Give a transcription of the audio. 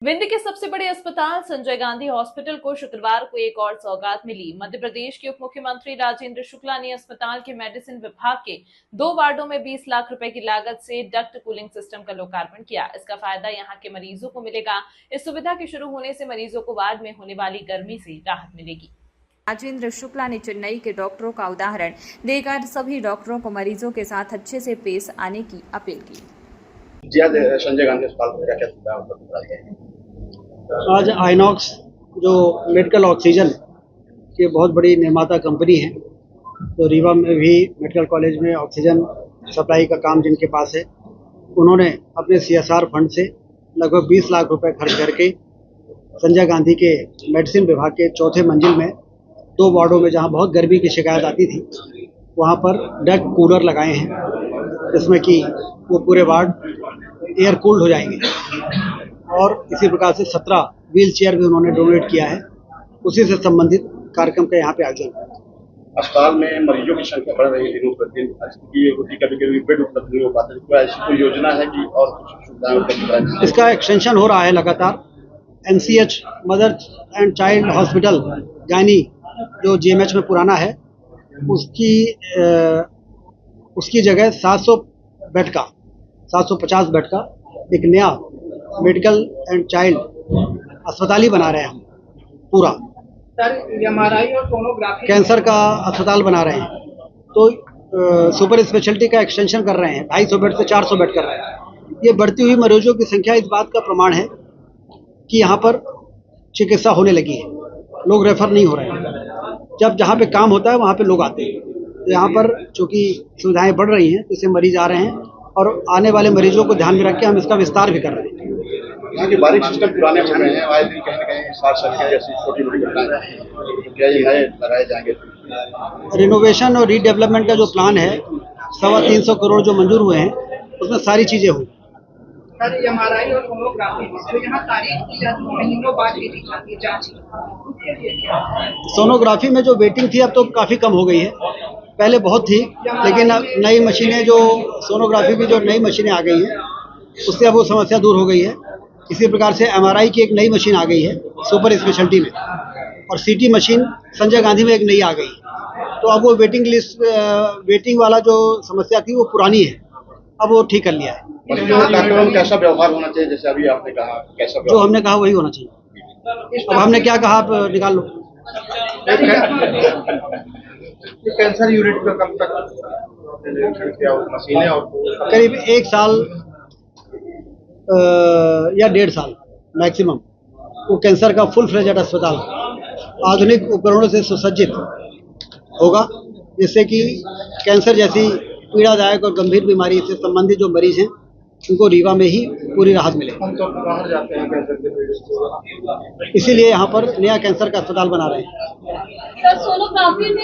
विंध्य के सबसे बड़े अस्पताल संजय गांधी हॉस्पिटल को शुक्रवार को एक और सौगात मिली। मध्य प्रदेश के उप मुख्यमंत्री राजेंद्र शुक्ला ने अस्पताल के मेडिसिन विभाग के 2 वार्डों में 20 लाख रुपए की लागत से डक्ट कूलिंग सिस्टम का लोकार्पण किया। इसका फायदा यहां के मरीजों को मिलेगा। इस सुविधा के शुरू होने से मरीजों को वार्ड में होने वाली गर्मी से राहत मिलेगी। राजेंद्र शुक्ला ने चेन्नई के डॉक्टरों का उदाहरण देकर सभी डॉक्टरों को मरीजों के साथ अच्छे से पेश आने की अपील की। जी आज संजय गांधी अस्पताल में क्या सुविधा उपलब्ध कराई गई? आज आइनॉक्स जो मेडिकल ऑक्सीजन की बहुत बड़ी निर्माता कंपनी है, तो रीवा में भी मेडिकल कॉलेज में ऑक्सीजन सप्लाई का काम जिनके पास है, उन्होंने अपने CSR फंड से लगभग 20 लाख रुपए खर्च करके संजय गांधी के मेडिसिन विभाग के 4थे मंजिल में 2 वार्डों में जहां बहुत गर्मी की शिकायत आती थी, वहां पर डक्ट कूलर लगाए हैं, जिसमें कि वो पूरे वार्ड एयर कूल्ड हो जाएंगे। और इसी प्रकार से 17 व्हील चेयर भी उन्होंने डोनेट किया है। उसी से संबंधित कार्यक्रम का यहाँ पे आयोजन। अस्पताल में मरीजों की संख्या बढ़ रही है दिनों प्रतिदिन, कभी बेड उपलब्ध नहीं हो पाते, तो ऐसी कोई योजना है कि और कुछ सुविधाएं उपलब्ध कराई? इसका एक्सटेंशन हो रहा है लगातार। MCH mother and child hospital gynae जो GMH में पुराना है, उसकी जगह 700 बेड का 750 बेड का एक नया मेडिकल एंड चाइल्ड अस्पताल ही बना रहे हैं हम। पूरा सर MRI और सोनोग्राफी कैंसर का अस्पताल बना रहे हैं, तो सुपर स्पेशलिटी का एक्सटेंशन कर रहे हैं। 250 बेड से 400 बेड कर रहे हैं। ये बढ़ती हुई मरीजों की संख्या इस बात का प्रमाण है कि यहाँ पर चिकित्सा होने लगी है, लोग रेफर नहीं हो रहे हैं। जब जहाँ पे काम होता है वहाँ पे लोग आते हैं, तो यहाँ पर चूँकि सुविधाएं बढ़ रही हैं, इससे मरीज आ रहे हैं और आने वाले मरीजों को ध्यान में रख के हम इसका विस्तार भी कर रहे हैं। यहाँ के बारीक सिस्टम पुराने हो गए हैं, आए दिन कहीं न कहीं शॉर्ट सर्किट जैसी छोटी-मोटी घटनाएं, तो क्या ये नए लगाए जाएंगे? रिनोवेशन और रीडेवलपमेंट का जो प्लान है, 325 करोड़ जो मंजूर हुए हैं, उसमें सारी चीजें हुई। सर MRI और सोनोग्राफी जो यहाँ तारीख की जाती है, महीनों बाद की जाती है जांच। सोनोग्राफी में जो वेटिंग थी अब तो काफी कम हो गई है, पहले बहुत थी, लेकिन अब नई मशीनें जो सोनोग्राफी की जो नई मशीनें आ गई हैं, उससे अब वो समस्या दूर हो गई है। इसी प्रकार से MRI की एक नई मशीन आ गई है सुपर स्पेशलिटी में, और CT मशीन संजय गांधी में एक नई आ गई। तो अब वो वेटिंग वाला जो समस्या थी वो पुरानी है, अब वो ठीक कर लिया है। कैसा व्यवहार होना चाहिए, जैसे अभी आपने कहा, कैसा जो हमने कहा वही होना चाहिए। अब हमने क्या कहा, आप निकाल लो। कैंसर यूनिट का कब तक मशीनें और करीब 1 साल या 1.5 साल मैक्सिमम वो कैंसर का फुल फ्लेजेड अस्पताल आधुनिक उपकरणों से सुसज्जित होगा, जिससे कि कैंसर जैसी पीड़ादायक और गंभीर बीमारी से संबंधित जो मरीज हैं उनको रीवा में ही पूरी राहत मिले। हम तो बाहर जाते हैं कैंसर के पेशेंट, इसीलिए यहाँ पर नया कैंसर का अस्पताल बना रहे हैं। सर सोनोग्राफी में